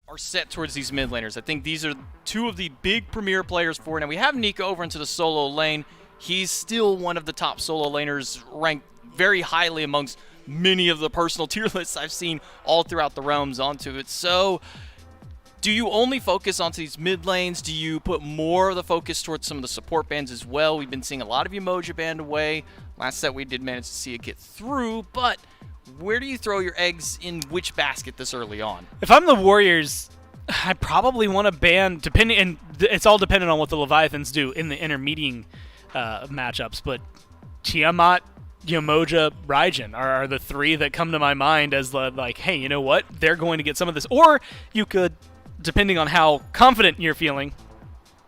are set towards these mid laners. I think these are two of the big premier players for it. Now we have Nika over into the solo lane. He's still one of the top solo laners, ranked very highly amongst many of the personal tier lists I've seen all throughout the realms onto it. So do you only focus onto these mid lanes? Do you put more of the focus towards some of the support bands as well? We've been seeing a lot of Umoja band away. Last set we did manage to see it get through, but where do you throw your eggs in which basket this early on? If I'm the Warriors, I probably want to ban, and it's all dependent on what the Leviathans do in the intermediate matchups, but Tiamat, Umoja, Raijin are the three that come to my mind as like, hey, you know what? They're going to get some of this. Or you could, depending on how confident you're feeling,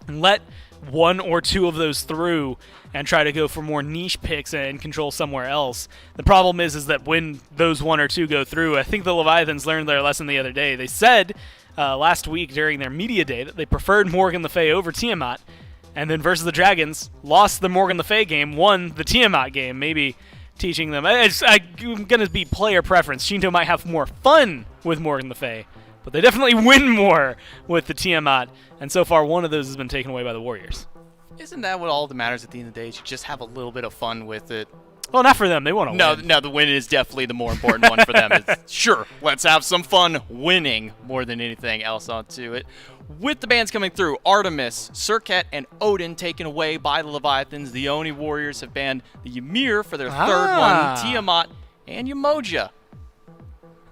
let one or two of those through and try to go for more niche picks and control somewhere else. The problem is that when those one or two go through, I think the Leviathans learned their lesson the other day. They said last week during their media day that they preferred Morgan Le Fay over Tiamat, and then versus the Dragons, lost the Morgan Le Fay game, won the Tiamat game, maybe teaching them. I'm going to be player preference. Shinto might have more fun with Morgan Le Fay, but they definitely win more with the Tiamat, and so far one of those has been taken away by the Warriors. Isn't that what all that matters at the end of the day? You just have a little bit of fun with it. Well, not for them. They want to win. No, the win is definitely the more important one for them. It's, sure, let's have some fun winning more than anything else onto it. With the bans coming through, Artemis, Serket, and Odin taken away by the Leviathans. The Oni Warriors have banned the Ymir for their third one, Tiamat, and Umoja.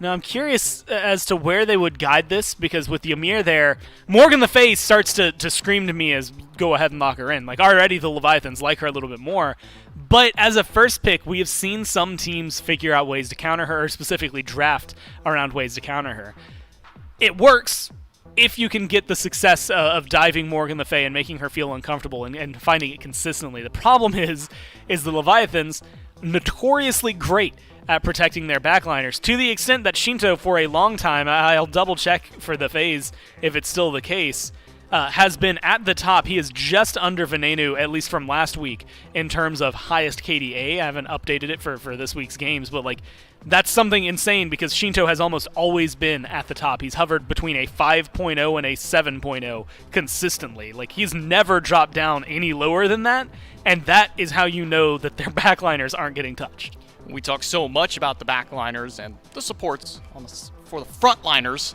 Now, I'm curious as to where they would guide this, because with the Ymir there, Morgan Le Fay starts to scream to me as go ahead and lock her in. Like, already the Leviathans like her a little bit more. But as a first pick, we have seen some teams figure out ways to counter her, or specifically draft around ways to counter her. It works if you can get the success of diving Morgan Le Fay and making her feel uncomfortable and finding it consistently. The problem is the Leviathans notoriously great at protecting their backliners, to the extent that Shinto, for a long time, I'll double-check for the phase if it's still the case, has been at the top. He is just under Venenu, at least from last week, in terms of highest KDA. I haven't updated it for this week's games, but like that's something insane because Shinto has almost always been at the top. He's hovered between a 5.0 and a 7.0 consistently. Like, he's never dropped down any lower than that, and that is how you know that their backliners aren't getting touched. We talk so much about the backliners and the supports for the frontliners.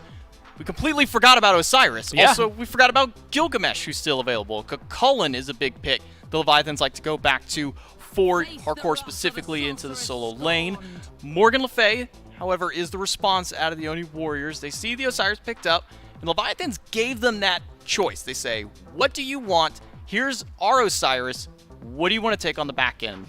We completely forgot about Osiris. Yeah. Also, we forgot about Gilgamesh, who's still available. Cullen is a big pick. The Leviathans like to go back to for hardcore, specifically into the solo lane. Morgan Le Fay, however, is the response out of the Oni Warriors. They see the Osiris picked up, and Leviathans gave them that choice. They say, what do you want? Here's our Osiris. What do you want to take on the back end?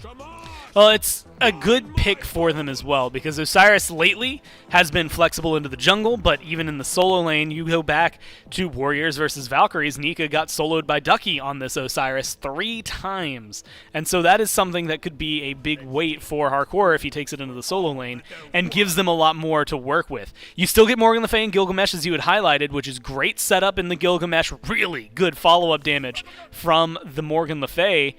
Well, it's a good pick for them as well, because Osiris lately has been flexible into the jungle, but even in the solo lane, you go back to Warriors versus Valkyries. Nika got soloed by Ducky on this Osiris 3 times, and so that is something that could be a big weight for Hardcore if he takes it into the solo lane, and gives them a lot more to work with. You still get Morgan Le Fay and Gilgamesh, as you had highlighted, which is great setup in the Gilgamesh, really good follow-up damage from the Morgan Le Fay.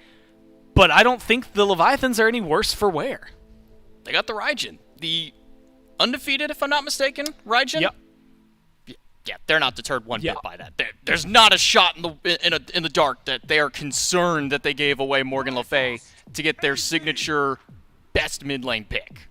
But I don't think the Leviathans are any worse for wear. They got the Raijin. The undefeated, if I'm not mistaken, Raijin? Yep. Yeah, they're not deterred one bit by that. There's not a shot in the dark that they are concerned that they gave away Morgan Le Fay to get their signature best mid lane pick.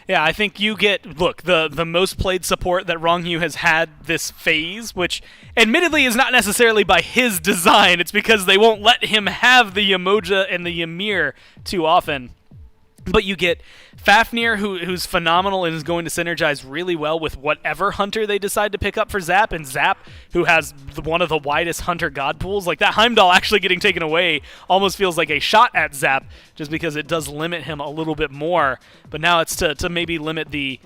Yeah, I think you get, look, the most played support that Rongyu has had this phase, which admittedly is not necessarily by his design. It's because they won't let him have the Umoja and the Ymir too often. But you get Fafnir, who's phenomenal and is going to synergize really well with whatever hunter they decide to pick up for Zap, and Zap, who has one of the widest hunter god pools. Like, that Heimdall actually getting taken away almost feels like a shot at Zap, just because it does limit him a little bit more. But now it's to maybe limit the,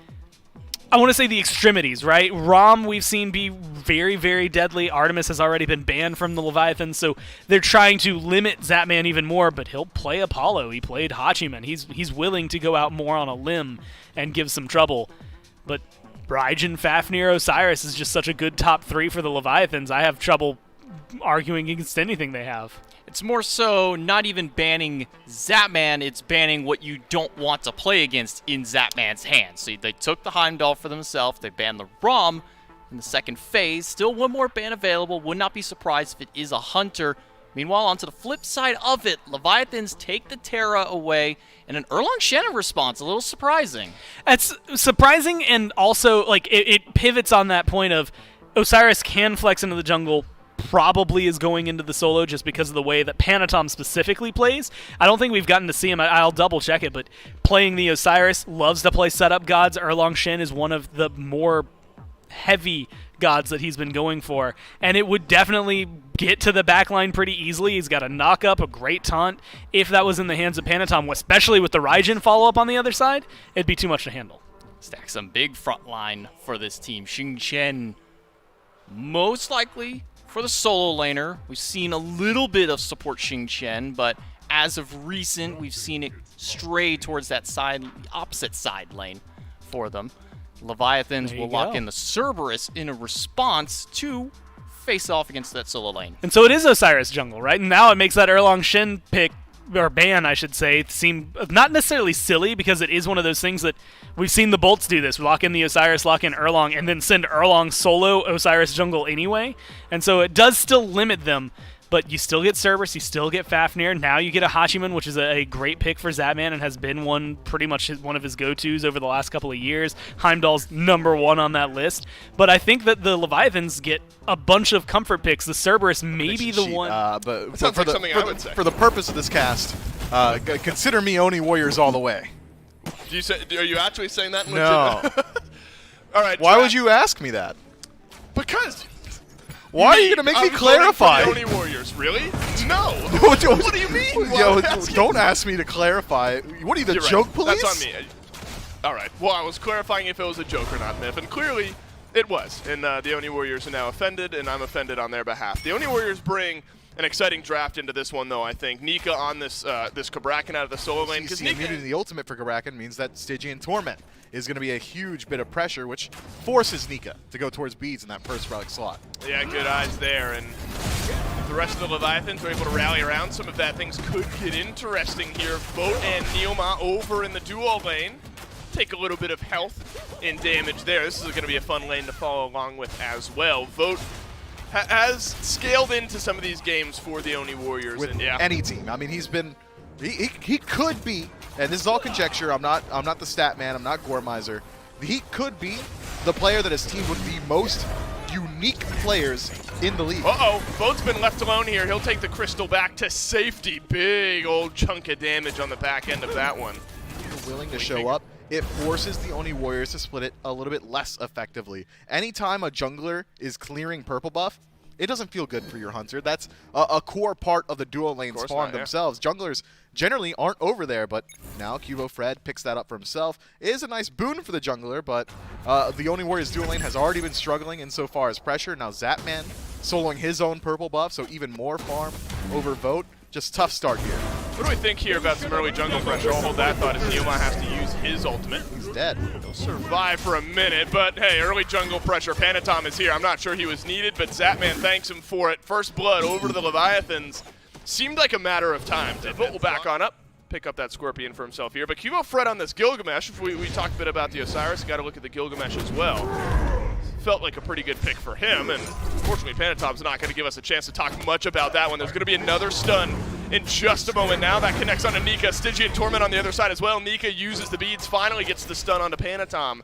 I want to say, the extremities, right? Rom we've seen be very, very deadly. Artemis has already been banned from the Leviathan, so they're trying to limit Zapman even more, but he'll play Apollo. He played Hachiman. He's willing to go out more on a limb and give some trouble. But Raijin, Fafnir, Osiris is just such a good top 3 for the Leviathans. I have trouble arguing against anything they have. It's more so not even banning Zapman, it's banning what you don't want to play against in Zapman's hands. So they took the Heimdall for themselves, they banned the Rom. in the second phase. Still one more ban available. Would not be surprised if it is a Hunter. Meanwhile, onto the flip side of it, Leviathans take the Terra away, and an Erlang Shen response, a little surprising. It's surprising, and also like it pivots on that point of Osiris can flex into the jungle, probably is going into the solo just because of the way that Panatom specifically plays. I don't think we've gotten to see him. I'll double check it, but playing the Osiris, loves to play setup gods. Erlang Shen is one of the more heavy gods that he's been going for, and it would definitely get to the backline pretty easily. He's got a knock up, a great taunt. If that was in the hands of Panatom, especially with the Raijin follow-up on the other side, it'd be too much to handle. Stack some big front line for this team. Xing Chen, most likely for the solo laner. We've seen a little bit of support Xing Chen, but as of recent, we've seen it stray towards that side, opposite side lane for them. Leviathans will lock in the Cerberus in a response to face off against that solo lane. And so it is Osiris jungle, right? And now it makes that Erlang Shen pick, or ban, I should say, seem not necessarily silly, because it is one of those things that we've seen the Bolts do this. Lock in the Osiris, lock in Erlang, and then send Erlang solo Osiris jungle anyway. And so it does still limit them, but you still get Cerberus, you still get Fafnir. Now you get a Hachiman, which is a great pick for Zapman and has been pretty much one of his go-tos over the last couple of years. Heimdall's #1 on that list. But I think that the Leviathans get a bunch of comfort picks. The Cerberus may be the one. But sounds like something I would say. For the purpose of this cast, consider me Oni Warriors all the way. Are you actually saying that? No. All right. Why would you ask me that? Because. Why are you going to make me clarify? Oni Warriors, really? No. What do you mean? Yo, don't ask me to clarify. What are you, the You're joke right. police? That's on me. All right. Well, I was clarifying if it was a joke or not, Myth, and clearly it was. And the Oni Warriors are now offended, and I'm offended on their behalf. The Oni Warriors bring an exciting draft into this one, though, I think. Nika on this Kabrakan out of the solo lane. CC immunity, the ultimate for Kabrakan, means that Stygian Torment is going to be a huge bit of pressure, which forces Nika to go towards beads in that first relic slot. Yeah, good eyes there, and the rest of the Leviathans were able to rally around. Some of that things could get interesting here. Vote and Neoma over in the duo lane. Take a little bit of health and damage there. This is going to be a fun lane to follow along with as well. Vote has scaled into some of these games for the Oni Warriors. With and, yeah. any team. I mean, he could be, and this is all conjecture, I'm not the stat man, I'm not Goremizer. He could be the player that has teamed with the most unique players in the league. Uh-oh, Vote's been left alone here. He'll take the crystal back to safety. Big old chunk of damage on the back end of that one. Willing to show up, it forces the Oni Warriors to split it a little bit less effectively. Anytime a jungler is clearing purple buff, it doesn't feel good for your Hunter. That's a core part of the duo lane spawn themselves. Junglers generally aren't over there, but now Cubo Fred picks that up for himself. It is a nice boon for the jungler, but the Oni Warriors duo lane has already been struggling insofar as pressure. Now Zapman soloing his own purple buff, so even more farm over Vote. Just tough start here. What do we think here about some early jungle pressure? I'll hold that thought as Neoma has to use his ultimate. He's dead. He'll survive for a minute, but hey, early jungle pressure. Panatom is here. I'm not sure he was needed, but Zapman thanks him for it. First blood over to the Leviathans. Seemed like a matter of time. Vote will back on up, pick up that Scorpion for himself here. But Cubo Fred on this Gilgamesh. We talked a bit about the Osiris. Got to look at the Gilgamesh as well. Felt like a pretty good pick for him, and unfortunately Panatom's not going to give us a chance to talk much about that one. There's going to be another stun in just a moment now. That connects onto Nika. Stygian Torment on the other side as well. Nika uses the beads, finally gets the stun onto Panatom.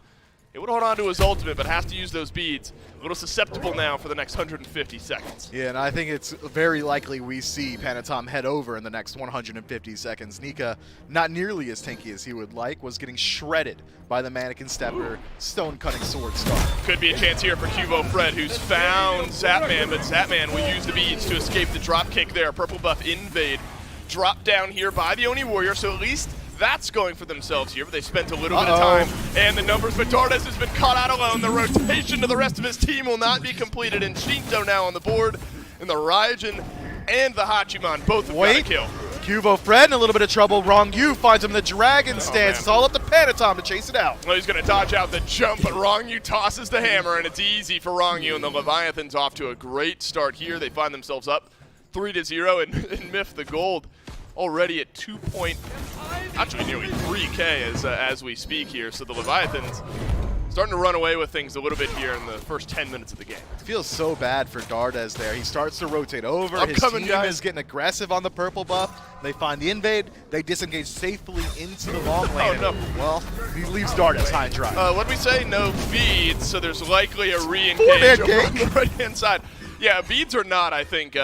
It would hold on to his ultimate, but has to use those beads. A little susceptible now for the next 150 seconds. Yeah, and I think it's very likely we see Panatom head over in the next 150 seconds. Nika, not nearly as tanky as he would like, was getting shredded by the Mannequin Stepper stone-cutting sword star. Could be a chance here for Cubo Fred, who's found Zapman, but Zapman will use the beads to escape the drop kick there. Purple buff invade. Drop down here by the Oni Warrior, so at least that's going for themselves here, but they spent a little bit of time, and the numbers, but Dardas has been caught out alone. The rotation to the rest of his team will not be completed, and Shinto now on the board, and the Raijin and the Hachiman both have got a kill. Cubo Fred in a little bit of trouble. Wrong U finds him in the Dragon stance. It's all up to Panatom to chase it out. Well, he's going to dodge out the jump, but Wrong U tosses the hammer, and it's easy for Wrong U, and the Leviathans off to a great start here. They find themselves up 3-0, and Myth the gold already at 2 point, actually nearly 3K as we speak here. So the Leviathans starting to run away with things a little bit here in the first 10 minutes of the game. It feels so bad for Dardes there. He starts to rotate over. I'm His coming, team guys. is getting aggressive on the purple buff. They find the invade. They disengage safely into the long lane. Oh, no. Well, he leaves Dardes high and dry. What did we say? No beads, so there's likely a re-engage Four-man over on gank. the right-hand side. Yeah, beads or not, I think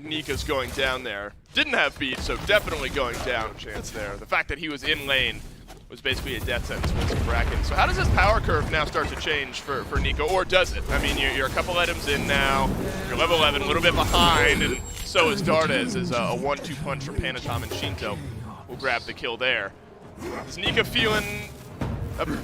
Nika's going down there. Didn't have beads, so definitely going down chance there. The fact that he was in lane was basically a death sentence with Bracken. So how does this power curve now start to change for Nico, or does it? I mean, you're a couple items in now, you're level 11, a little bit behind, and so is Dardes as a 1-2 punch from Panatom and Shinto will grab the kill there. Is Nika feeling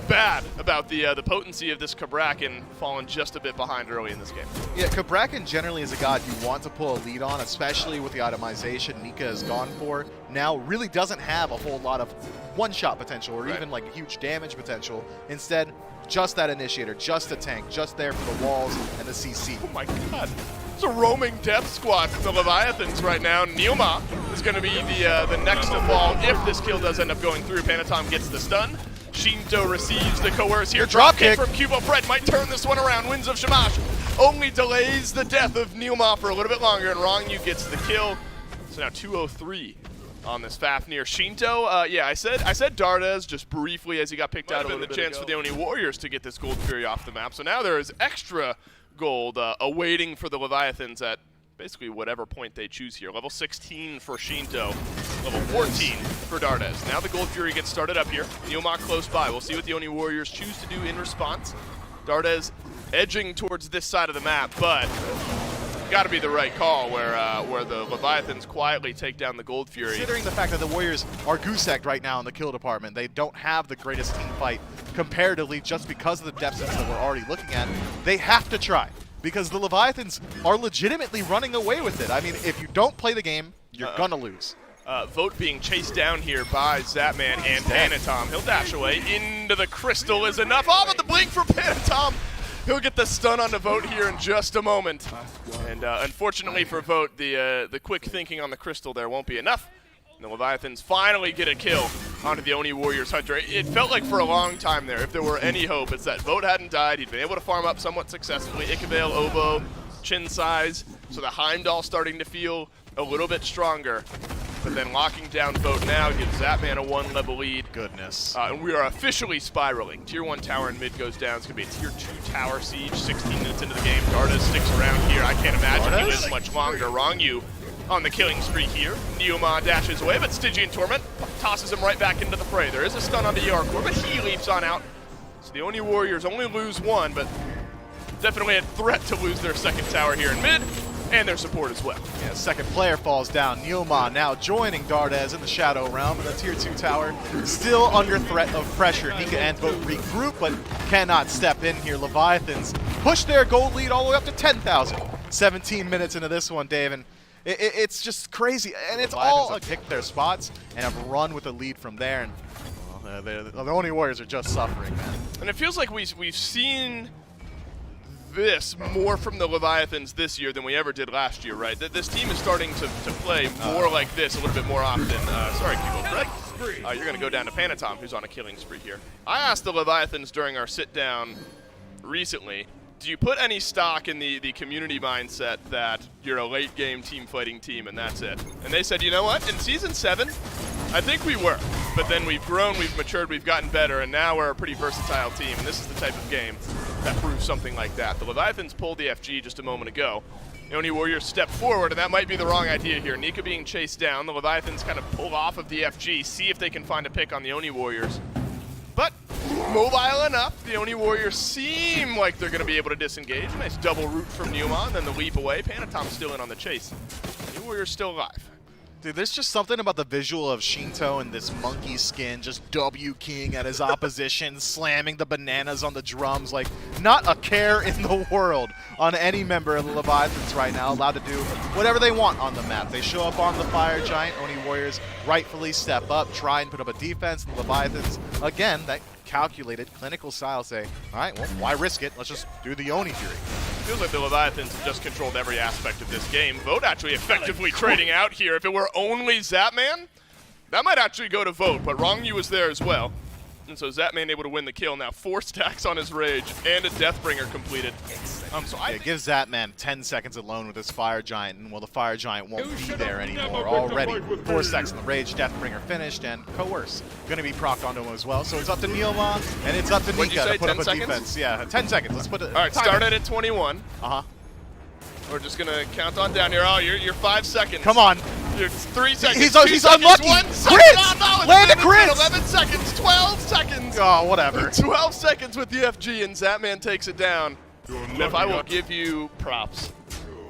bad about the potency of this Cabrakan falling just a bit behind early in this game? Yeah, Cabrakan generally is a god you want to pull a lead on, especially with the itemization Nika has gone for. Now really doesn't have a whole lot of one-shot potential or even like huge damage potential. Instead, just that initiator, just a tank, just there for the walls and the CC. Oh my god. It's a roaming death squad from the Leviathans right now. Nilma is going to be the next to fall if this kill does end up going through. Panatom gets the stun. Shinto receives the coerce here. Drop kick from Cubo. Fred might turn this one around. Winds of Shamash only delays the death of Nilma for a little bit longer, and Rongyu gets the kill. So now 203 on this Fafnir. Shinto, yeah, I said Dardes just briefly as he got picked out a little bit chance for the Oni Warriors to get this Gold Fury off the map. So now there is extra gold awaiting for the Leviathans at basically whatever point they choose here. Level 16 for Shinto, level 14 for Dardes. Now the Gold Fury gets started up here. Neomach close by. We'll see what the Oni Warriors choose to do in response. Dardes edging towards this side of the map, but got to be the right call where the Leviathans quietly take down the Gold Fury. Considering the fact that the Warriors are goose-egged right now in the kill department, they don't have the greatest team fight comparatively just because of the depth sets that we're already looking at. They have to try, because the Leviathans are legitimately running away with it. I mean, if you don't play the game, you're gonna lose. Vote being chased down here by Zapman and Panatom. He'll dash away into the crystal is enough. Oh, but the blink for Panatom. He'll get the stun on the Vote here in just a moment. And unfortunately for Vote, the quick thinking on the crystal there won't be enough. And the Leviathans finally get a kill onto the Oni Warriors Hunter. It felt like for a long time there, if there were any hope, it's that Vote hadn't died. He'd been able to farm up somewhat successfully. Ikavale, Oboe, Chin Size. So the Heimdall starting to feel a little bit stronger. But then locking down Vote now gives Zapman a 1-level lead. Goodness. And we are officially spiraling. Tier 1 tower in mid goes down. It's going to be a Tier 2 tower siege 16 minutes into the game. Dardes sticks around here. I can't imagine he lives much longer. Rongyu on the killing spree here. Neoma dashes away, but Stygian Torment tosses him right back into the fray. There is a stun on the ER core, but he leaps on out. So the Oni Warriors only lose one, but definitely a threat to lose their second tower here in mid. And their support as well. Yeah, second player falls down. Neoma now joining Dardes in the Shadow Realm, and the Tier 2 tower still under threat of pressure. Nika and Vote regroup, but cannot step in here. Leviathans push their gold lead all the way up to 10,000. 17 minutes into this one, Dave, and it's just crazy. And it's all picked their spots and have run with the lead from there. And the Oni Warriors are just suffering, man. And it feels like we've seen this more from the Leviathans this year than we ever did last year, right? This team is starting to play more like this a little bit more often. Sorry, Cubo Fred. You're going to go down to Panatom, who's on a killing spree here. I asked the Leviathans during our sit-down recently, do you put any stock in the community mindset that you're a late-game team-fighting team and that's it? And they said, you know what? In Season 7, I think we were. But then we've grown, we've matured, we've gotten better, and now we're a pretty versatile team, and this is the type of game that proves something like that. The Leviathans pulled the FG just a moment ago. The Oni Warriors step forward, and that might be the wrong idea here. Nika being chased down, the Leviathans kind of pull off of the FG, see if they can find a pick on the Oni Warriors. But mobile enough, the Oni Warriors seem like they're going to be able to disengage. Nice double root from Newma, and then the leap away. Panatom's still in on the chase. The Warriors still alive. Dude, there's just something about the visual of Shinto in this monkey skin, just W-king at his opposition, slamming the bananas on the drums, like not a care in the world on any member of the Leviathans right now, allowed to do whatever they want on the map. They show up on the Fire Giant, Oni Warriors rightfully step up, try and put up a defense, and the Leviathans, again, that calculated, clinical style say, all right, well, why risk it? Let's just do the Oni Fury. Feels like the Leviathans have just controlled every aspect of this game. Vote actually effectively trading out here. If it were only Zapman, that might actually go to Vote, but Rongyu was there as well. And so Zapman able to win the kill. Now 4 stacks on his Rage and a Deathbringer completed. So I give Zapman 10 seconds alone with his Fire Giant, and well, the Fire Giant won't be there anymore already. 4 stacks on the Rage, Deathbringer finished, and Coerce going to be procced onto him as well. So it's up to Neilma, and it's up to What'd you Nika say, to put 10 up a seconds? defense. Yeah, 10 seconds. Let's put it. All right, start it at 21. Uh-huh. We're just going to count on down here. Oh, you're 5 seconds. Come on. You're 3 seconds. He's 2 seconds, unlucky. 1 second. Crits! Oh, no, Land a it's crit! 11 seconds. 12 seconds. Oh, whatever. 12 seconds with the FG, and Zapman takes it down. If I will give you props.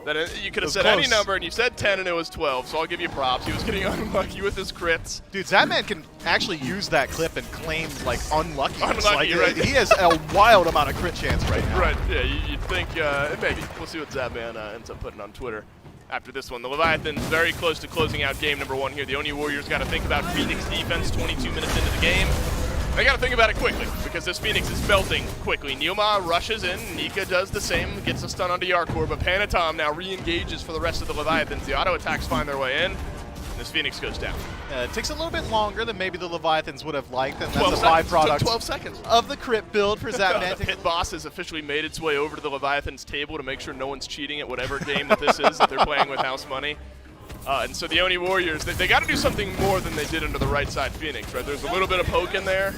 That you could have said close. any number, and you said 10, and it was 12, so I'll give you props. He was getting unlucky with his crits. Dude, Zapman can actually use that clip and claim, like, unlucky. Unlucky, right. He has a wild amount of crit chance right now. Right, yeah, you'd think, maybe. We'll see what Zapman ends up putting on Twitter after this one. The Leviathans very close to closing out game number 1 here. The Oni Warriors got to think about Phoenix defense 22 minutes into the game. They got to think about it quickly, because this Phoenix is belting quickly. Neilma rushes in, Nika does the same, gets a stun onto Yarkor, but Panatom now re-engages for the rest of the Leviathans. The auto attacks find their way in, and this Phoenix goes down. It takes a little bit longer than maybe the Leviathans would have liked, and 12 that's a seconds. byproduct Took 12 seconds. of the crit build for The Zapman. pit boss has officially made its way over to the Leviathans table to make sure no one's cheating at whatever game that this is that they're playing with house money. And so the Oni Warriors, they got to do something more than they did under the right side Phoenix, right? There's a little bit of poke in there,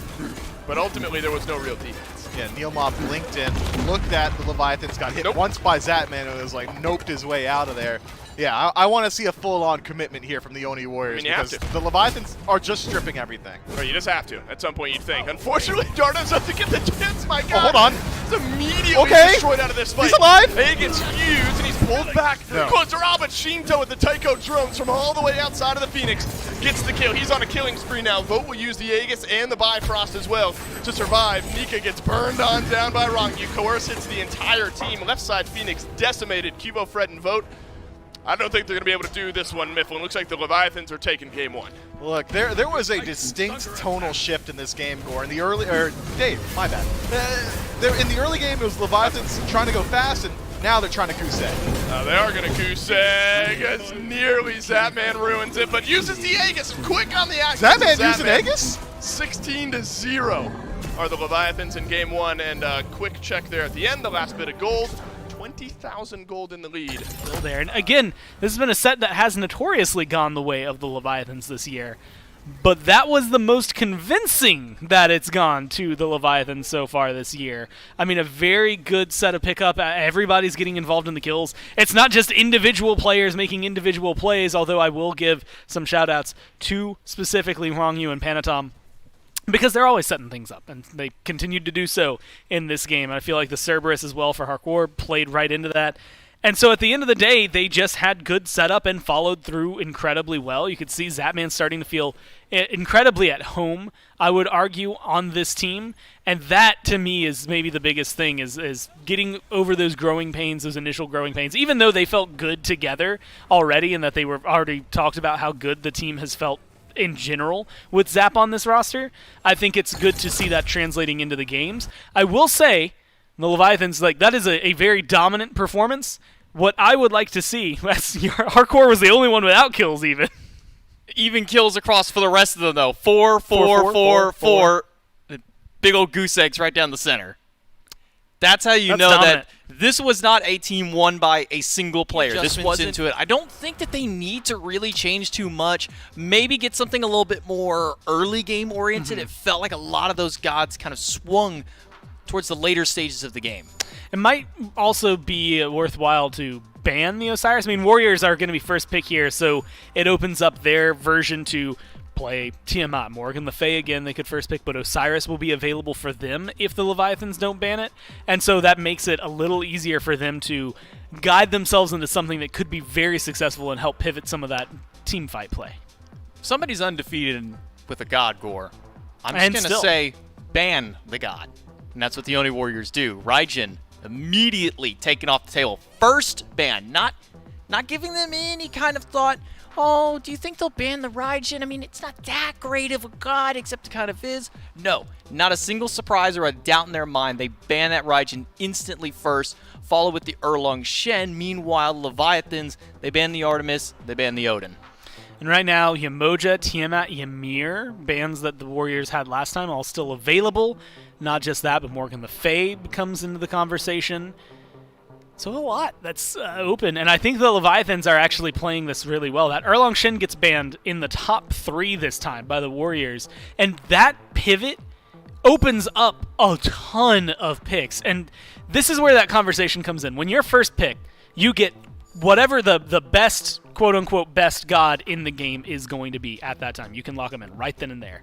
but ultimately there was no real defense. Yeah, Neilma blinked in, looked at the Leviathans, got hit once by Zapman, and was like noped his way out of there. Yeah, I want to see a full-on commitment here from the Oni Warriors, you have because to. the Leviathans are just stripping everything. Right, you just have to, at some point you'd think. Unfortunately, Dardo's up to get the chance, my God. Oh, hold on. He's immediately Okay. destroyed out of this fight. He's alive. He gets used, and he's pulled back No. closer. Oh, but Shinto with the Taiko drones from all the way outside of the Phoenix gets the kill. He's on a killing spree now. Vote will use the Aegis and the Bifrost as well to survive. Nika gets burned on down by Rongyu. Coerce hits the entire team. Left side Phoenix decimated. Cubo, Fred, and Vote. I don't think they're going to be able to do this one, Mifflin. Looks like the Leviathans are taking game 1. Look, there was a distinct tonal shift in this game, Gore. In the early, Dave, my bad. In the early game, it was Leviathans trying to go fast, and now they're trying to goose egg. They are going to goose egg as nearly Zapman ruins it, but uses the Aegis quick on the action. Zapman using Aegis? 16-0 are the Leviathans in game 1, and quick check there at the end, the last bit of gold. 20,000 gold in the lead. Still there. And again, this has been a set that has notoriously gone the way of the Leviathans this year. But that was the most convincing that it's gone to the Leviathans so far this year. I mean, a very good set of pickup. Everybody's getting involved in the kills. It's not just individual players making individual plays, although I will give some shout-outs to specifically Rongyu and Panatom, because they're always setting things up, and they continued to do so in this game. And I feel like the Cerberus as well for Hardcore played right into that. And so at the end of the day, they just had good setup and followed through incredibly well. You could see Zapman starting to feel incredibly at home, I would argue, on this team. And that, to me, is maybe the biggest thing, is getting over those growing pains, those initial growing pains, even though they felt good together already and that they were already talked about how good the team has felt in general with Zap on this roster. I think it's good to see that translating into the games. I will say, the Leviathans, like, that is a very dominant performance. What I would like to see, Hardcore was the only one without kills even. Even kills across for the rest of them, though. 4, 4, 4, 4. Big old goose eggs right down the center. That's how you know dominant. that this was not a team won by a single player. This Adjustments wasn't into it. I don't think that they need to really change too much. Maybe get something a little bit more early game oriented. It felt like a lot of those gods kind of swung towards the later stages of the game. It might also be worthwhile to ban the Osiris. I mean, Warriors are going to be first pick here, so it opens up their version to play Tiamat. Morgan Le Fay again, they could first pick, but Osiris will be available for them if the Leviathans don't ban it. And so that makes it a little easier for them to guide themselves into something that could be very successful and help pivot some of that team fight play. If somebody's undefeated with a god, Gore, I'm just going to say ban the god. And that's what the Oni Warriors do. Raijin immediately taken off the table. First ban, not giving them any kind of thought. Oh, do you think they'll ban the Raijin? I mean, it's not that great of a god, except it kind of is. No, not a single surprise or a doubt in their mind. They ban that Raijin instantly first, follow with the Erlong Shen. Meanwhile, Leviathans, they ban the Artemis, they ban the Odin. And right now, Yamoja, Tiamat, Ymir, bans that the Warriors had last time, all still available. Not just that, but Morgan Le Fay comes into the conversation. So a lot that's open, and I think the Leviathans are actually playing this really well. That Erlong Shin gets banned in the top 3 this time by the Warriors, and that pivot opens up a ton of picks. And this is where that conversation comes in. When your first pick, you get whatever the best, quote-unquote, best god in the game is going to be at that time. You can lock them in right then and there.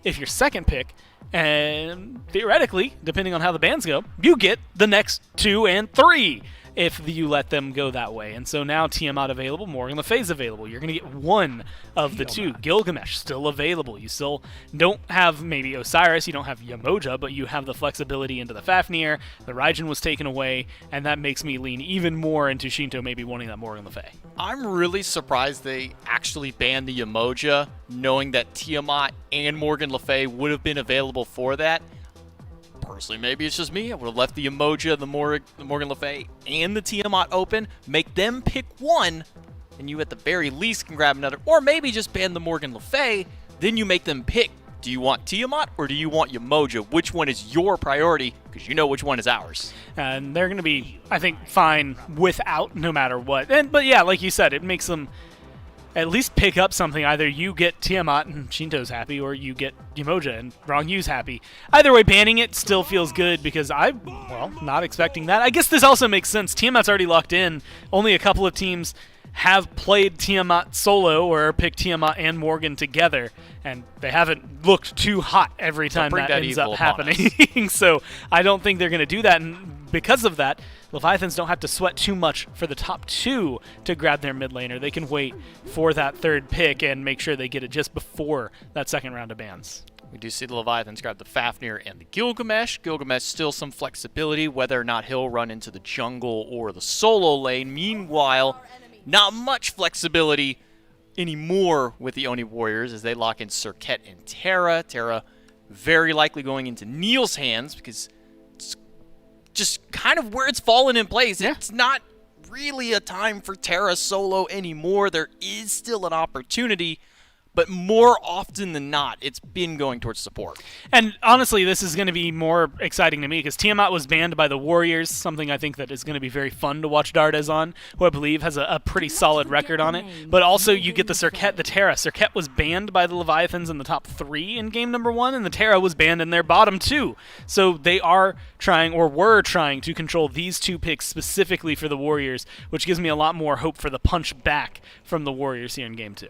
If your second pick, and theoretically, depending on how the bans go, you get the next 2 and 3 if you let them go that way. And so now Tiamat available, Morgan Le Fay's available. You're going to get one of the 2. Gilgamesh still available. You still don't have maybe Osiris, you don't have Yamoja, but you have the flexibility into the Fafnir. The Raijin was taken away, and that makes me lean even more into Shinto maybe wanting that Morgan Le Fay. I'm really surprised they actually banned the Yamoja, knowing that Tiamat and Morgan Le Fay would have been available for that. Personally, maybe it's just me. I would have left the Yamoja, the Morgan Le Fay, and the Tiamat open. Make them pick one, and you at the very least can grab another. Or maybe just ban the Morgan Le Fay, then you make them pick. Do you want Tiamat or do you want Yamoja? Which one is your priority? Because you know which one is ours. And they're going to be, I think, fine without no matter what. But yeah, like you said, it makes them at least pick up something. Either you get Tiamat and Shinto's happy, or you get Yamoja and Rongyu's happy. Either way, banning it still feels good because not expecting that. I guess this also makes sense. Tiamat's already locked in. Only a couple of teams have played Tiamat solo or picked Tiamat and Morgan together, and they haven't looked too hot every time that ends up happening. So I don't think they're going to do that, and because of that, Leviathans don't have to sweat too much for the top 2 to grab their mid laner. They can wait for that 3rd pick and make sure they get it just before that 2nd round of bans. We do see the Leviathans grab the Fafnir and the Gilgamesh. Gilgamesh still some flexibility, whether or not he'll run into the jungle or the solo lane. Meanwhile, not much flexibility anymore with the Oni Warriors as they lock in Serket and Terra. Terra very likely going into Neil's hands because it's just kind of where it's fallen in place. Yeah. It's not really a time for Terra solo anymore. There is still an opportunity, but more often than not, it's been going towards support. And honestly, this is going to be more exciting to me because Tiamat was banned by the Warriors, something I think that is going to be very fun to watch Dardes on, who I believe has a pretty solid record on it. But also, you get the Serket, the Terra. Serket was banned by the Leviathans in the top 3 in game number 1, and the Terra was banned in their bottom 2. So they are trying, or were trying, to control these 2 picks specifically for the Warriors, which gives me a lot more hope for the punch back from the Warriors here in game 2.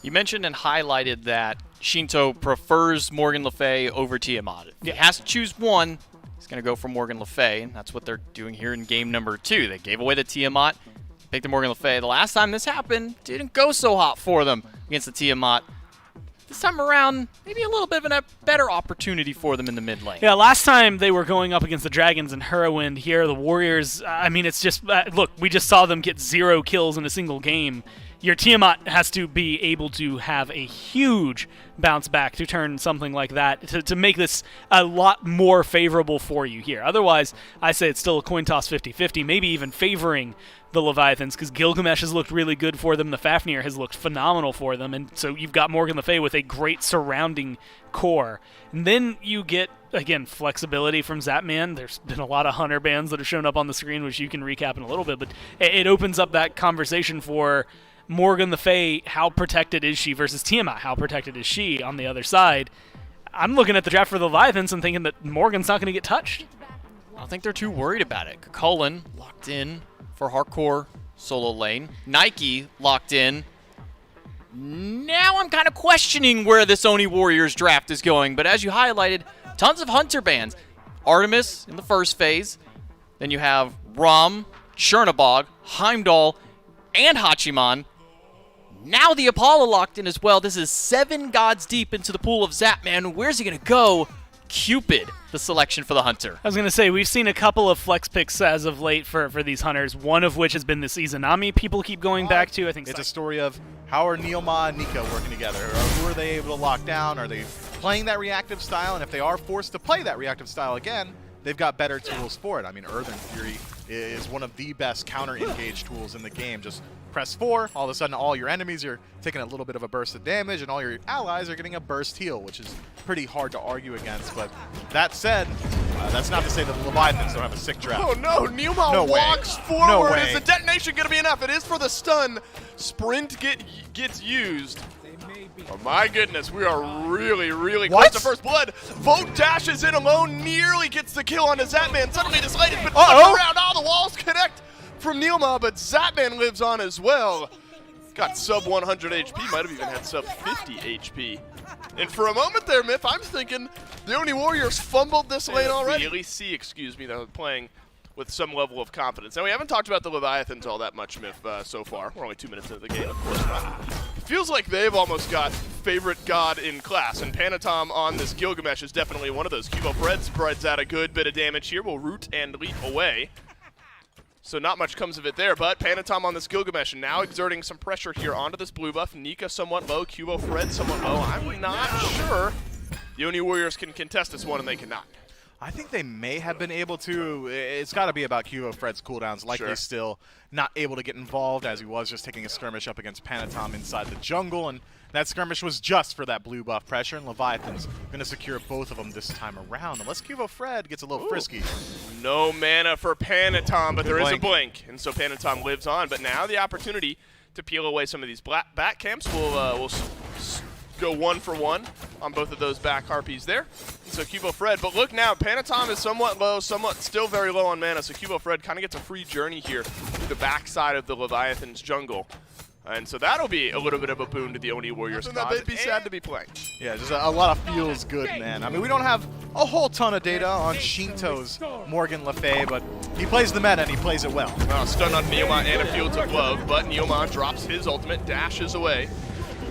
You mentioned and highlighted that Shinto prefers Morgan Le Fay over Tiamat. If he has to choose one, he's going to go for Morgan Le Fay, and that's what they're doing here in game number 2. They gave away the Tiamat, picked the Morgan Le Fay. The last time this happened, didn't go so hot for them against the Tiamat. This time around, maybe a little bit of a better opportunity for them in the mid lane. Yeah, last time they were going up against the Dragons and Hurrowwind. Here, the Warriors, I mean, it's just, look, we just saw them get 0 kills in a single game. Your Tiamat has to be able to have a huge bounce back to turn something like that, to make this a lot more favorable for you here. Otherwise, I say it's still a coin toss 50-50, maybe even favoring the Leviathans, because Gilgamesh has looked really good for them, the Fafnir has looked phenomenal for them, and so you've got Morgan Le Fay with a great surrounding core. And then you get, again, flexibility from Zapman. There's been a lot of Hunter bans that have shown up on the screen, which you can recap in a little bit, but it opens up that conversation for Morgan Le Fay. How protected is she versus Tiamat? How protected is she on the other side? I'm looking at the draft for the Leviathans and thinking that Morgan's not going to get touched. I don't think they're too worried about it. Cullen locked in for hardcore solo lane. Nike locked in. Now I'm kind of questioning where this Oni Warriors draft is going, but as you highlighted, tons of Hunter bans. Artemis in the first phase. Then you have Rom, Chernabog, Heimdall, and Hachiman. Now the Apollo locked in as well. This is 7 gods deep into the pool of Zapman. Where's he going to go? Cupid, the selection for the Hunter. I was going to say, we've seen a couple of flex picks as of late for these Hunters, one of which has been this Izanami people keep going back to. I think it's a story of how are Neilma and Nika working together? Or who are they able to lock down? Are they playing that reactive style? And if they are forced to play that reactive style again, they've got better tools for it. I mean, Earth in Fury is one of the best counter-engage tools in the game. Just press 4, all of a sudden all your enemies are taking a little bit of a burst of damage, and all your allies are getting a burst heal, which is pretty hard to argue against. But that said, that's not to say that the Leviathans don't have a sick draft. Oh no, Neoma No way. walks No forward. way. Is the detonation going to be enough? It is for the stun. Sprint gets used. Oh my goodness, we are really, really close What? to first blood. Vote dashes in alone, nearly gets the kill on the Zatman. Suddenly this light has been flipped around. All the walls connect from Neoma, but Zatman lives on as well. Got sub 100 HP, might have even had sub 50 HP. And for a moment there, Myth, I'm thinking the Oni Warriors fumbled this lane already. Excuse me, they're playing with some level of confidence. Now, we haven't talked about the Leviathans all that much, Myth, so far. We're only 2 minutes into the game, of course not. It feels like they've almost got favorite god in class, and Panatom on this Gilgamesh is definitely one of those. Cubo Fred spreads out a good bit of damage here, will root and leap away. So not much comes of it there, but Panatom on this Gilgamesh, and now exerting some pressure here onto this blue buff. Nika somewhat low, Cubo Fred somewhat low. I'm not sure the Oni Warriors can contest this one, and they cannot. I think they may have been able to. It's got to be about Cubo Fred's cooldowns. Likely Sure. still not able to get involved, as he was just taking a skirmish up against Panatom inside the jungle, and that skirmish was just for that blue buff pressure, and Leviathan's going to secure both of them this time around, unless Cubo Fred gets a little frisky. No mana for Panatom, but Good there is a blink. blink, and so Panatom lives on. But now the opportunity to peel away some of these back camps will go 1 for 1 on both of those back harpies there. And so Cubo Fred, but look now, Panatom is somewhat low, still very low on mana, so Cubo Fred kind of gets a free journey here through the backside of the Leviathan's jungle. And so that'll be a little bit of a boon to the Oni Warriors. That they'd be sad to be playing. Yeah, just a lot of feels good, man. I mean, we don't have a whole ton of data on Shinto's Morgan Le Fay, but he plays the meta and he plays it well. Stun on Neoma and a Fields of Love, but Neoma drops his ultimate, dashes away.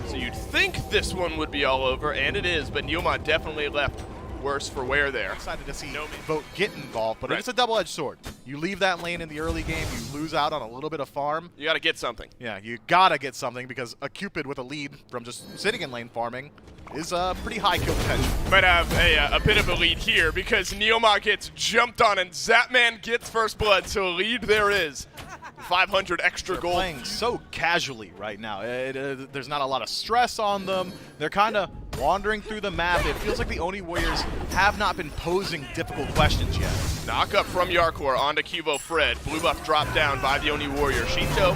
So you'd think this one would be all over, and it is, but Neoma definitely left worse for wear there. Excited to see Vote get involved, but it's a double-edged sword. You leave that lane in the early game, you lose out on a little bit of farm. You got to get something. Yeah, you gotta get something, because a Cupid with a lead from just sitting in lane farming is a pretty high kill potential. Might have a bit of a lead here because Neoma gets jumped on and Zatman gets first blood, so a lead there is. 500 extra They're gold. playing so casually right now. There's not a lot of stress on them. They're kind of wandering through the map. It feels like the Oni Warriors have not been posing difficult questions yet. Knock up from Yarkor onto Cubo Fred. Blue buff dropped down by the Oni Warrior. Shinto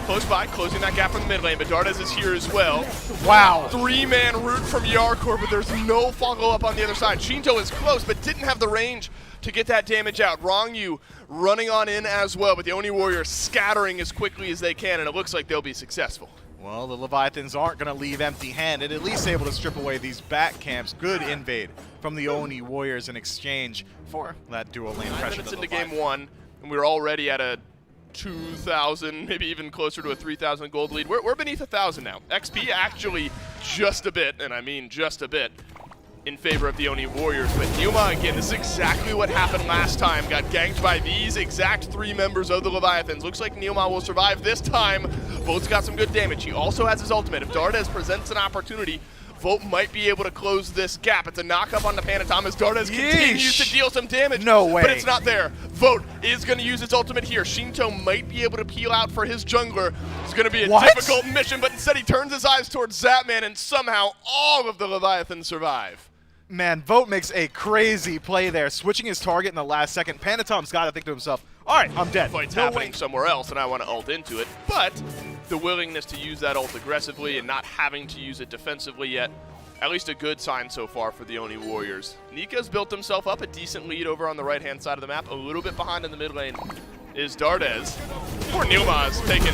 close by, closing that gap in the mid lane, but Dardes is here as well. Wow. 3-man root from Yarkor, but there's no follow-up on the other side. Shinto is close, but didn't have the range to get that damage out. Wrong running on in as well, but the Oni Warriors scattering as quickly as they can, and it looks like they'll be successful. Well, the Leviathans aren't going to leave empty-handed, at least able to strip away these back camps. Good invade from the Oni Warriors in exchange for that dual lane 9 pressure. minutes into game 1, and we're already at a 2,000, maybe even closer to a 3,000 gold lead. We're beneath 1,000 now. XP actually just a bit, and I mean just a bit, in favor of the Oni Warriors. But Neoma, again, this is exactly what happened last time. Got ganked by these exact 3 members of the Leviathans. Looks like Neoma will survive this time. Volt's got some good damage. He also has his ultimate. If Dardes presents an opportunity, Volt might be able to close this gap. It's a knock-up on the Panatom as Dardes continues to deal some damage. No way. But it's not there. Vote is going to use its ultimate here. Shinto might be able to peel out for his jungler. It's going to be a difficult mission, but instead he turns his eyes towards Zatman, and somehow all of the Leviathans survive. Man, Vote makes a crazy play there, switching his target in the last second. Panatom's got to think to himself, all right, I'm dead. Fight's No happening way. somewhere else, and I want to ult into it. But the willingness to use that ult aggressively and not having to use it defensively yet, at least a good sign so far for the Oni Warriors. Nika's built himself up a decent lead over on the right-hand side of the map. A little bit behind in the mid lane is Dardes. Poor Neoma has taken,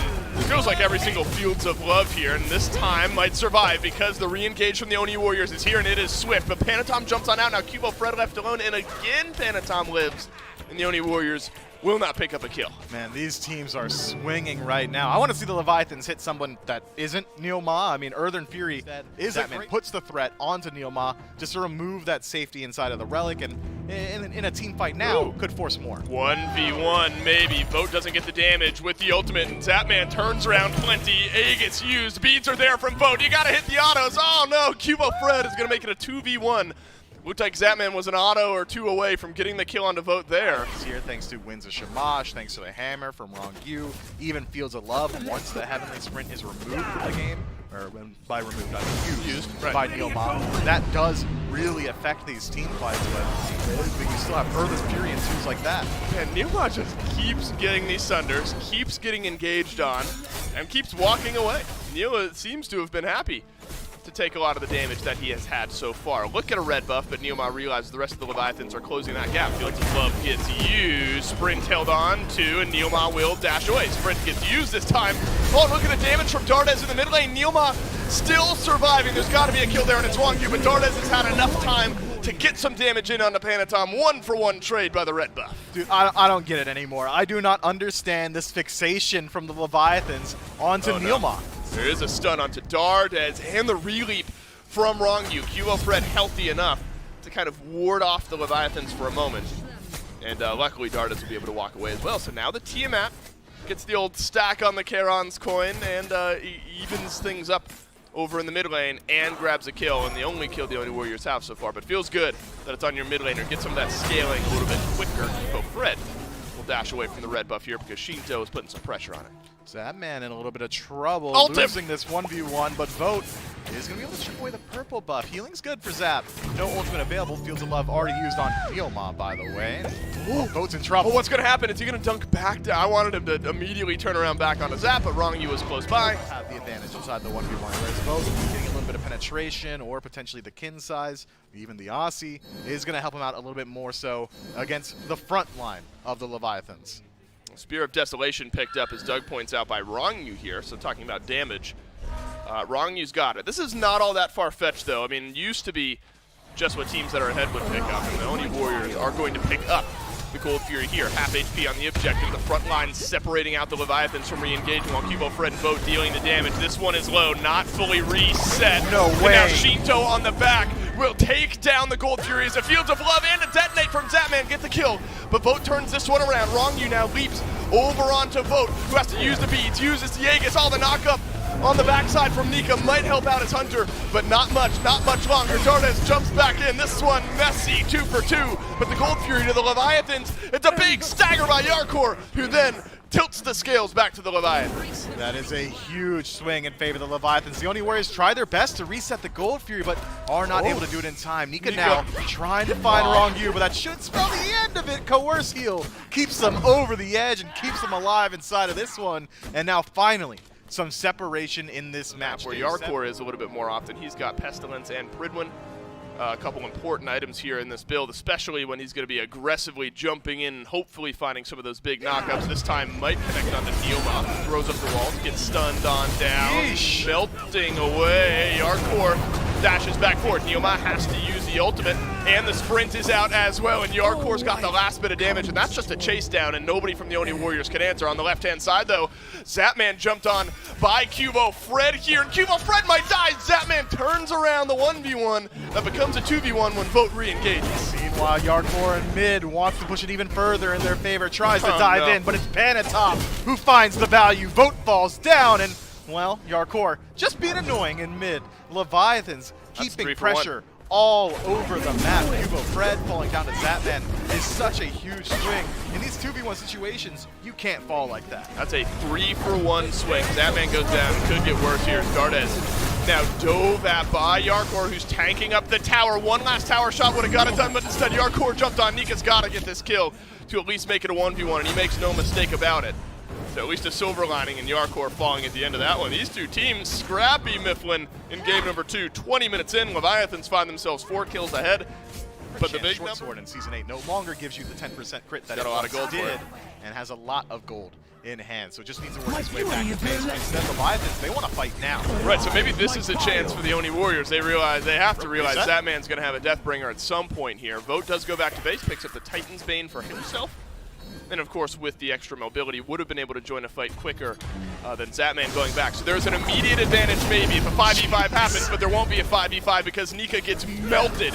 feels like every single Fields of Love here, and this time might survive because the re-engage from the Oni Warriors is here, and it is swift. But Panatom jumps on out. Now Cubo Fred left alone, and again Panatom lives, and the Oni Warriors will not pick up a kill. Man, these teams are swinging right now. I want to see the Leviathans hit someone that isn't Neoma. I mean, Earthen Fury is that man puts the threat onto Neoma just to remove that safety inside of the relic, and in a team fight now could force more. 1v1 maybe. Vote doesn't get the damage with the ultimate, and Zatman turns around plenty. A gets used. Beads are there from Vote. You gotta hit the autos. Oh no, Cubo Fred is gonna make it a 2v1 Looked like Zapman was an auto or two away from getting the kill onto Vote there. Here, thanks to wins of Shamash, thanks to the hammer from Wrong Yu, even Fields of Love once the Heavenly Sprint is removed from the game, or when by removed, I mean used right. by Neilma. That does really affect these team fights, but you still have Earth's Fury and twos like that. And Neilma just keeps getting these Sunders, keeps getting engaged on, and keeps walking away. Neilma seems to have been happy to take a lot of the damage that he has had so far. Look at a red buff, but Neilma realizes the rest of the Leviathans are closing that gap. Fields of Love gets used, Sprint held on to, and Neilma will dash away. Sprint gets used this time. Oh, look at the damage from Dardes in the mid lane. Neilma still surviving. There's got to be a kill there, and it's Wrong Yu, but Dardes has had enough time to get some damage in on the Panatom. 1-for-1 trade by the red buff. Dude, I don't get it anymore. I do not understand this fixation from the Leviathans onto Neilma. There is a stun onto Dardes and the re-leap from Wrong Yu. Cubo Fred healthy enough to kind of ward off the Leviathans for a moment. And luckily Dardes will be able to walk away as well. So now the Tiamat gets the old stack on the Charon's coin and evens things up over in the mid lane and grabs a kill, and the only kill the Oni Warriors have so far. But feels good that it's on your mid laner. Get some of that scaling a little bit quicker. Cubo Fred will dash away from the red buff here because Shinto is putting some pressure on it. Zapman in a little bit of trouble, Ult him. losing this 1v1, but Vote is going to be able to chip away the purple buff. Healing's good for Zap. No ultimate available. Fields of Love already used on Neilma, by the way. Oh, Vote's in trouble. Oh, what's going to happen? Is he going to dunk back down? I wanted him to immediately turn around back onto Zap, but Wrong Yu was close by. Have the advantage inside the 1v1, whereas Vote getting a little bit of penetration or potentially the kin size, even the Aussie, is going to help him out a little bit more so against the front line of the Leviathans. Spear of Desolation picked up, as Doug points out, by Wrong Yu here, so talking about damage. Wrong Yu's got it. This is not all that far-fetched, though. I mean, it used to be just what teams that are ahead would pick up, and the Oni Warriors are going to pick up the Gold Fury here. Half HP on the objective. The front line separating out the Leviathans from re-engaging while Cubo Fred and Vote dealing the damage. This one is low, not fully reset. No and way. now Shinto on the back will take down the Gold Furies. A Fields of Love and a detonate from Zapman get the kill. But Vote turns this one around. Wrong Yu now leaps over onto Vote, who has to use the beads, uses the Aegis. All the knockup on the backside from Nika might help out his Hunter, but not much longer. Dardes jumps back in. This one messy, 2 for 2. But the Gold Fury to the Leviathans. It's a big stagger by Yarkor, who then tilts the scales back to the Leviathans. That is a huge swing in favor of the Leviathans. The Oni Warriors try their best to reset the Gold Fury, but are not able to do it in time. Nika now trying to find Wrong Yu, but that should spell the end of it. Coerce Heal keeps them over the edge and keeps them alive inside of this one. And now finally, some separation in this match. Where Yarkor is a little bit more often. He's got Pestilence and Pridwin. A couple important items here in this build, especially when he's going to be aggressively jumping in and hopefully finding some of those big knockups. This time might connect onto Neilma, who throws up the walls, gets stunned on down, melting away. Yarkor dashes back forward. Neilma has to use the ultimate, and the sprint is out as well, and Yarkor's got the last bit of damage, and that's just a chase down, and nobody from the Oni Warriors can answer. On the left-hand side, though, Zapman jumped on by Cubo Fred here, and Cubo Fred might die. Zapman turns around the 1v1 that becomes a 2v1 when Vote re-engages. Meanwhile, Yarkor in mid wants to push it even further in their favor, tries to dive in, but it's Panatom who finds the value. Vote falls down, and, well, Yarkor just being annoying in mid. Leviathans keeping pressure all over the map. Cubo Fred falling down to Zapman is such a huge swing. In these 2v1 situations, you can't fall like that. That's a 3-for-1 swing. Zapman goes down. Could get worse here. Dardes now dove at by Yarkor, who's tanking up the tower. One last tower shot would have got it done, but instead Yarkor jumped on. Nika's got to get this kill to at least make it a 1v1, and he makes no mistake about it. So at least a silver lining, and Yarkor falling at the end of that one. These two teams scrappy, Mifflin, in game number 2. 20 minutes in, Leviathans find themselves 4 kills ahead. But the big short sword in Season 8 no longer gives you the 10% crit that got it a lot of gold did, and has a lot of gold in hand. So it just needs to work its way back to base. Instead, Leviathans, they want to fight now. Right, so maybe this is a chance for the Oni Warriors. They have to realize that man's going to have a Deathbringer at some point here. Vote does go back to base, picks up the Titan's Bane for himself. And of course, with the extra mobility, would have been able to join a fight quicker than Zapman going back. So there's an immediate advantage maybe if a 5v5 happens, but there won't be a 5v5 because Nika gets melted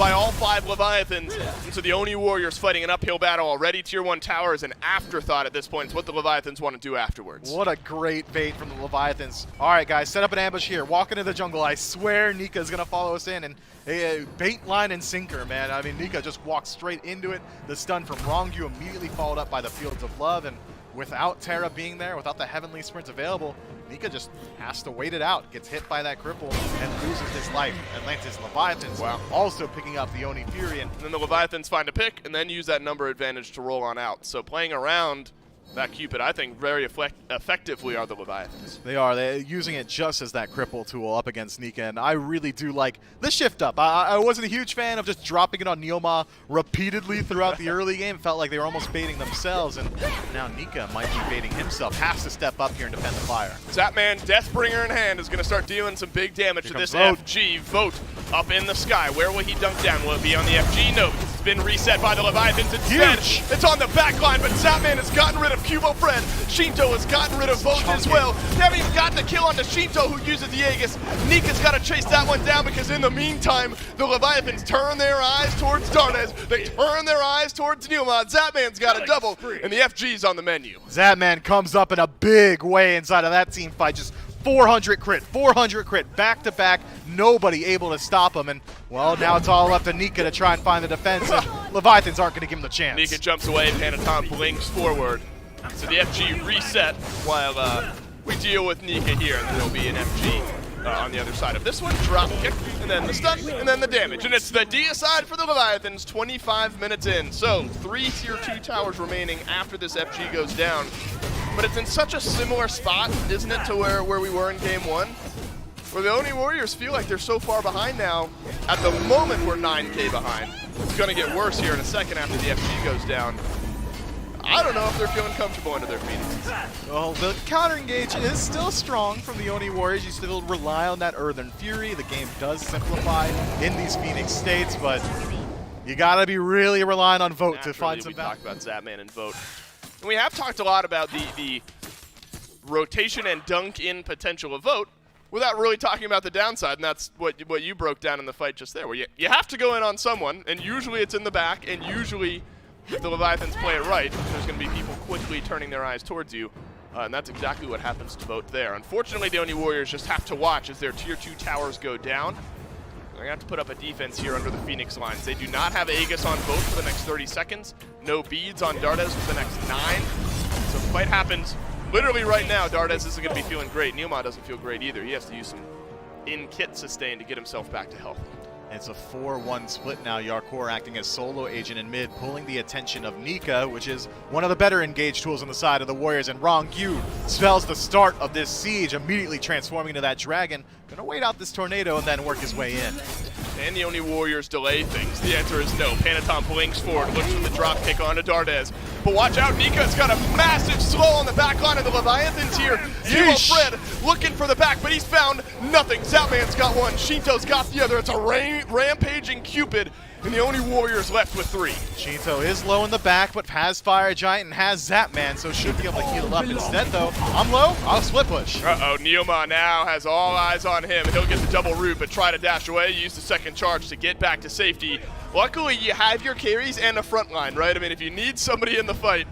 by all 5 Leviathans. And so the Oni Warriors fighting an uphill battle already. Tier 1 tower is an afterthought at this point. It's what the Leviathans want to do afterwards. What a great bait from the Leviathans. All right, guys, set up an ambush here. Walk into the jungle. I swear Nika's going to follow us in. And bait, line, and sinker, man. I mean, Nika just walked straight into it. The stun from Rongyu immediately followed up by the Fields of Love. And without Terra being there, without the Heavenly Sprint available, Nika just has to wait it out. Gets hit by that cripple and loses his life. Atlantis Leviathans also picking up the Oni Fury. And then the Leviathans find a pick and then use that number advantage to roll on out. So playing around that Cupid, I think, very effectively are the Leviathans. They are. They're using it just as that cripple tool up against Nika, and I really do like the shift up. I wasn't a huge fan of just dropping it on Neoma repeatedly throughout the early game. Felt like they were almost baiting themselves, and now Nika might be baiting himself. Has to step up here and defend the fire. Zapman, Deathbringer in hand, is going to start dealing some big damage to this Vote. FG. Vote up in the sky. Where will he dunk down? Will it be on the FG? No, it's been reset by the Leviathans instead. Huge. It's on the back line, but Zapman has gotten rid of Cubo Fred. Shinto has gotten rid of Vote as well. They haven't even gotten a kill onto Shinto, who uses the Aegis. Nika's got to chase that one down because in the meantime, the Leviathans turn their eyes towards Darnez. They turn their eyes towards Neoma. Zapman's got a double, and the FG's on the menu. Zapman comes up in a big way inside of that team fight. Just 400 crit, back to back, nobody able to stop him, and well, now it's all up to Nika to try and find the defense, and Leviathans aren't going to give him the chance. Nika jumps away, Panatom blinks forward. So the FG reset while we deal with Nika here, and then there'll be an FG on the other side of this one. Drop kick, and then the stun, and then the damage. And it's the deicide for the Leviathans, 25 minutes in. So 3 tier 2 towers remaining after this FG goes down. But it's in such a similar spot, isn't it, to where we were in game 1? Where the Oni Warriors feel like they're so far behind now. At the moment, we're 9K behind. It's going to get worse here in a second after the FG goes down. I don't know if they're feeling comfortable into their Phoenixes. Well, the counter engage is still strong from the Oni Warriors. You still rely on that Earthen Fury. The game does simplify in these Phoenix states, but you gotta be really relying on Vote to find some balance. We talked about Zapman and Vote. And we have talked a lot about the rotation and dunk in potential of Vote without really talking about the downside, and that's what you broke down in the fight just there, where you have to go in on someone, and usually it's in the back, and usually if the Leviathans play it right, there's going to be people quickly turning their eyes towards you, and that's exactly what happens to Vote there. Unfortunately, the Oni Warriors just have to watch as their tier 2 towers go down. They're going to have to put up a defense here under the Phoenix lines. They do not have Aegis on Vote for the next 30 seconds. No beads on Dardes for the next 9. So the fight happens literally right now. Dardes isn't going to be feeling great. Neoma doesn't feel great either. He has to use some in-kit sustain to get himself back to health. It's a 4-1 split now. Yarkor acting as solo agent in mid, pulling the attention of Nika, which is one of the better engaged tools on the side of the Warriors. And Rongyu spells the start of this siege, immediately transforming into that dragon. Gonna wait out this tornado and then work his way in. And the Oni Warriors delay things. The answer is no. Panatom blinks forward, looks for the drop kick onto Dardes. But watch out, Nika's got a massive slow on the back line of the Leviathans here. Zero Fred looking for the back, but he's found nothing. Zapman's got one, Shinto's got the other. It's a rampaging Cupid, and the Oni Warriors left with 3. Shinto is low in the back, but has Fire Giant and has Zapman, so should be able to heal up instead, though. I'm low, I'll split push. Uh-oh, Neoma now has all eyes on him. He'll get the double root, but try to dash away, use the second charge to get back to safety. Luckily, you have your carries and a front line, right? I mean, if you need somebody in the fight,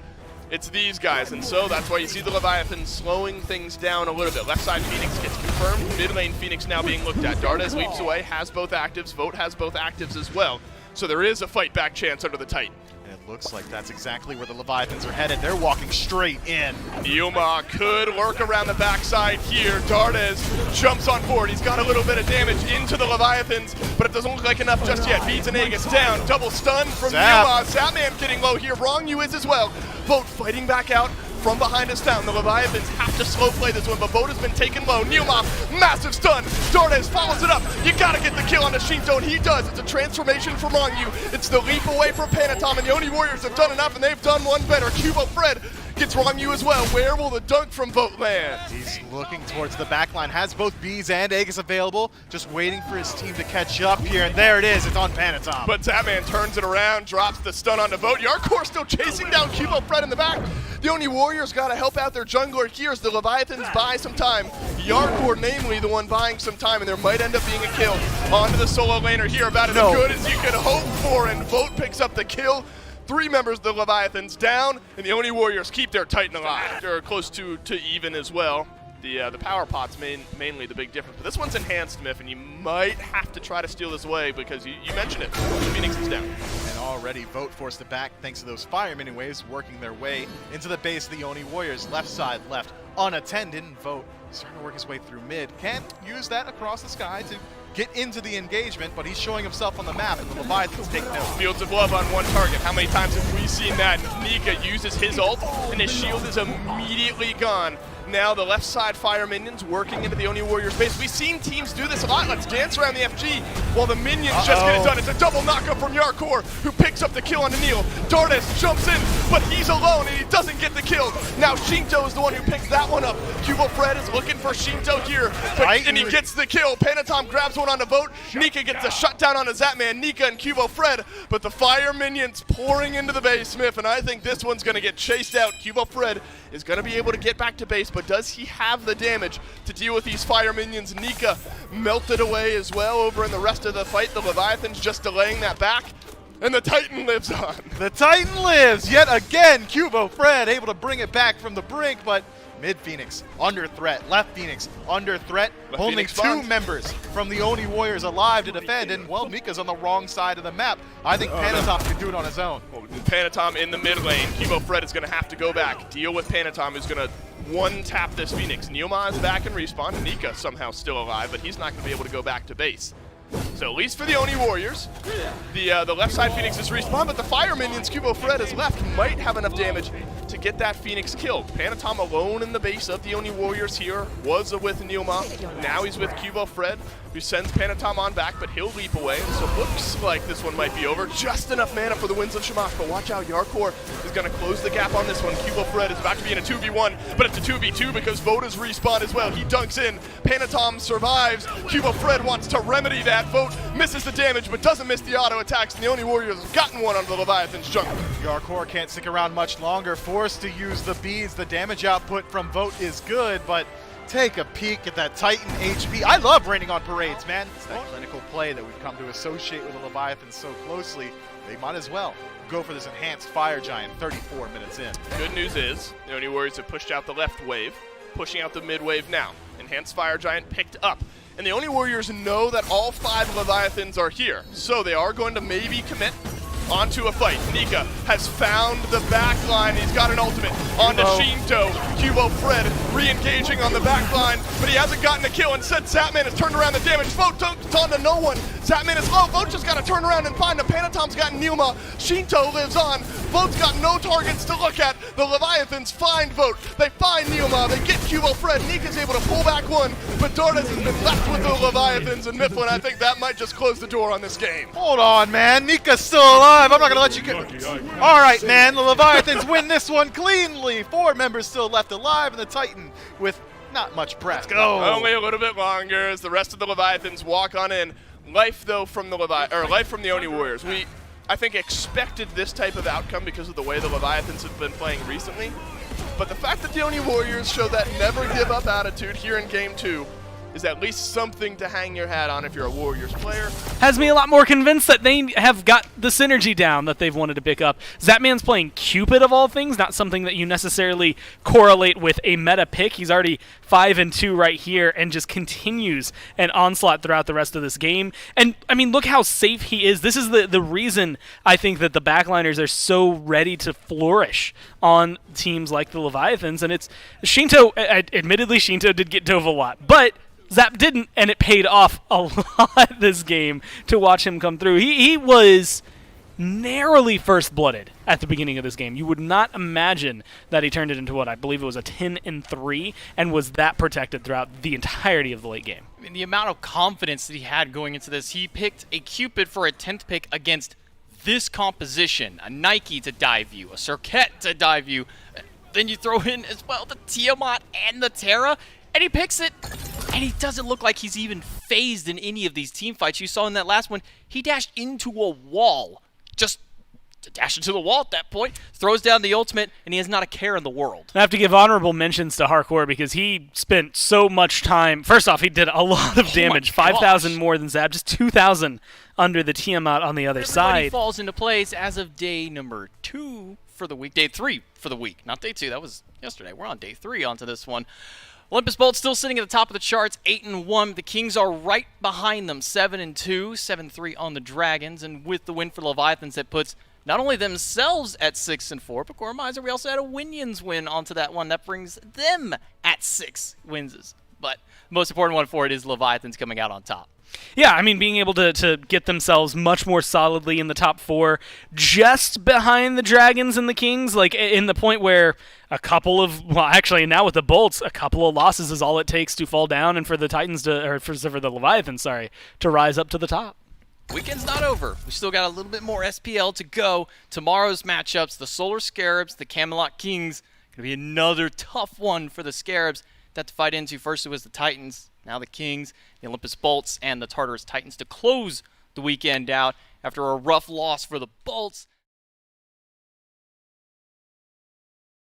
it's these guys, and so that's why you see the Leviathans slowing things down a little bit. Left side Phoenix gets confirmed. Mid lane Phoenix now being looked at. Dardes leaps away, has both actives. Vote has both actives as well. So there is a fight back chance under the Titan. And it looks like that's exactly where the Leviathans are headed. They're walking straight in. Neoma could lurk around the backside here. Dardes jumps on board. He's got a little bit of damage into the Leviathans, but it doesn't look like enough just yet. Beats and Aegis down. Double stun from Neoma. Zapman getting low here. Rongyu is as well. Vote fighting back out from behind his fountain. The Leviathans have to slow play this one, but Vote has been taken low. Neoma, massive stun. Dardes follows it up. You gotta get the kill on the Shinto, and he does. It's a transformation from Rongyu. It's the leap away from Panatom, and the Oni Warriors have done enough, and they've done one better. Cubo Fred gets wrong you as well. Where will the dunk from Vote land? He's looking towards the back line, has both Bees and Aegis available, just waiting for his team to catch up here, and there it is, it's on Panatom. But Zapman turns it around, drops the stun onto Vote. Yarkor still chasing down Cubo Fred in the back. The Oni Warriors got to help out their jungler here as the Leviathans buy some time. Yarkor, namely, the one buying some time, and there might end up being a kill onto the solo laner here. About as good as you could hope for, and Vote picks up the kill. 3 members of the Leviathans down, and the Oni Warriors keep their Titan alive. They're close to even as well. The power pot's mainly the big difference. But this one's enhanced, Myth, and you might have to try to steal this away because you mentioned it. Phoenix is down. And already Vote forced it back thanks to those fire minion waves working their way into the base of the Oni Warriors. Left side left unattended, and Vote starting to work his way through mid. Can't use that across the sky to get into the engagement, but he's showing himself on the map, and the Leviathans take note. Fields of Love on one target. How many times have we seen that? Nika uses his ult, and his shield is immediately gone. Now the left side fire minions working into the Oni Warriors base. We've seen teams do this a lot. Let's dance around the FG while the minions just get it done. It's a double knockup from Yarkor, who picks up the kill on Neil. Dardas jumps in, but he's alone and he doesn't get the kill. Now Shinto is the one who picks that one up. Cubo Fred is looking for Shinto here, and he gets the kill. Panatom grabs one on the Vote. Nika gets a shutdown on a Zapman. Nika and Cubo Fred, but the fire minions pouring into the base, Smith, and I think this one's going to get chased out. Cubo Fred is going to be able to get back to base, but does he have the damage to deal with these fire minions? Nika melted away as well over in the rest of the fight. The Leviathans just delaying that back, and the Titan lives on. The Titan lives yet again. Cubo Fred able to bring it back from the brink, but mid Phoenix under threat, left Phoenix under threat. Left Only Phoenix 2 members from the Oni Warriors alive to defend, and well, Nika's on the wrong side of the map. I think Panatom can do it on his own. Panatom in the mid lane. Cubo Fred is going to have to go back, deal with Panatom, who's going to one-tap this Phoenix. Neoma is back and respawn. Nika somehow still alive, but he's not going to be able to go back to base. So at least for the Oni Warriors, the left side Phoenix is respawn, but the fire minions Cubo Fred is left might have enough damage to get that Phoenix killed. Panatom alone in the base of the Oni Warriors here, was with Neoma. Now he's with Cubo Fred, who sends Panatom on back, but he'll leap away. So looks like this one might be over. Just enough mana for the Winds of Shamash, but watch out, Yarkor is going to close the gap on this one. Cubo Fred is about to be in a 2v1, but it's a 2v2 because Vote is respawned as well. He dunks in, Panatom survives. Cubo Fred wants to remedy that. Vote misses the damage, but doesn't miss the auto attacks, and the Oni Warriors have gotten one onto the Leviathan's jungle. Yarkor can't stick around much longer, forced to use the beads. The damage output from Vote is good, but take a peek at that Titan HP. I love raining on parades, man. It's that clinical play that we've come to associate with the Leviathans so closely. They might as well go for this enhanced Fire Giant 34 minutes in. Good news is, the Oni Warriors have pushed out the left wave, pushing out the mid wave now. Enhanced Fire Giant picked up. And the Oni Warriors know that all 5 Leviathans are here, so they are going to maybe commit onto a fight. Nika has found the back line. He's got an ultimate onto Shinto. Cubo Fred re-engaging on the back line, but he hasn't gotten a kill. Instead, Zapman has turned around the damage. Vote dunked onto no one. Zapman is low. Vote just got to turn around and find him. Panatom's got Neuma. Shinto lives on. Vote's got no targets to look at. The Leviathans find Vote. They find Neuma. They get Cubo Fred. Nika's able to pull back one, but Dardas has been left with the Leviathans, and Mifflin, I think that might just close the door on this game. Hold on, man. Nika's still alive. I'm not going to let you get... All right, man. The Leviathans win this one cleanly. 4 members still left alive, and the Titan with not much breath. Let's go. Only a little bit longer as the rest of the Leviathans walk on in. Life, though, from the life from the Oni Warriors. We, I think, expected this type of outcome because of the way the Leviathans have been playing recently. But the fact that the Oni Warriors show that never give up attitude here in Game 2 is at least something to hang your hat on if you're a Warriors player. Has me a lot more convinced that they have got the synergy down that they've wanted to pick up. Zapman's playing Cupid of all things, not something that you necessarily correlate with a meta pick. He's already 5-2 right here and just continues an onslaught throughout the rest of this game. And, I mean, look how safe he is. This is the reason I think that the backliners are so ready to flourish on teams like the Leviathans. And it's Shinto, admittedly, Shinto did get dove a lot, but Zap didn't, and it paid off a lot this game to watch him come through. He was narrowly first-blooded at the beginning of this game. You would not imagine that he turned it into what I believe it was a 10-3 and was that protected throughout the entirety of the late game. I mean, the amount of confidence that he had going into this, he picked a Cupid for a 10th pick against this composition, a Nike to dive you, a Circuit to dive you. then you throw in as well the Tiamat and the Terra, and he picks it. And he doesn't look like he's even phased in any of these team fights. You saw in that last one, he dashed into a wall. Just dash into the wall at that point, throws down the ultimate, and he has not a care in the world. I have to give honorable mentions to Hardcore because he spent so much time. First off, he did a lot of damage, 5,000 more than Zap, just 2,000 under the Tiamat on the other Everybody side. falls into place as of day number 2 for the week. Day 3 for the week, not day 2. That was yesterday. We're on day 3 onto this one. Olympus Bolt still sitting at the top of the charts, 8-1. The Kings are right behind them, 7-2, 7-3 on the Dragons, and with the win for the Leviathans, that puts not only themselves at 6-4, but Gormizer, we also had a Winions win onto that one. That brings them at 6 wins. But the most important one for it is Leviathans coming out on top. Yeah, I mean, being able to get themselves much more solidly in the top 4, just behind the Dragons and the Kings, like in the point where a couple of, well, actually now with the Bolts, a couple of losses is all it takes to fall down and for the Titans to, or for the Leviathans, sorry, to rise up to the top. Weekend's not over. We still got a little bit more SPL to go. Tomorrow's matchups, the Solar Scarabs, the Camelot Kings. Going to be another tough one for the Scarabs that to fight into. First it was the Titans, now the Kings, the Olympus Bolts, and the Tartarus Titans to close the weekend out after a rough loss for the Bolts.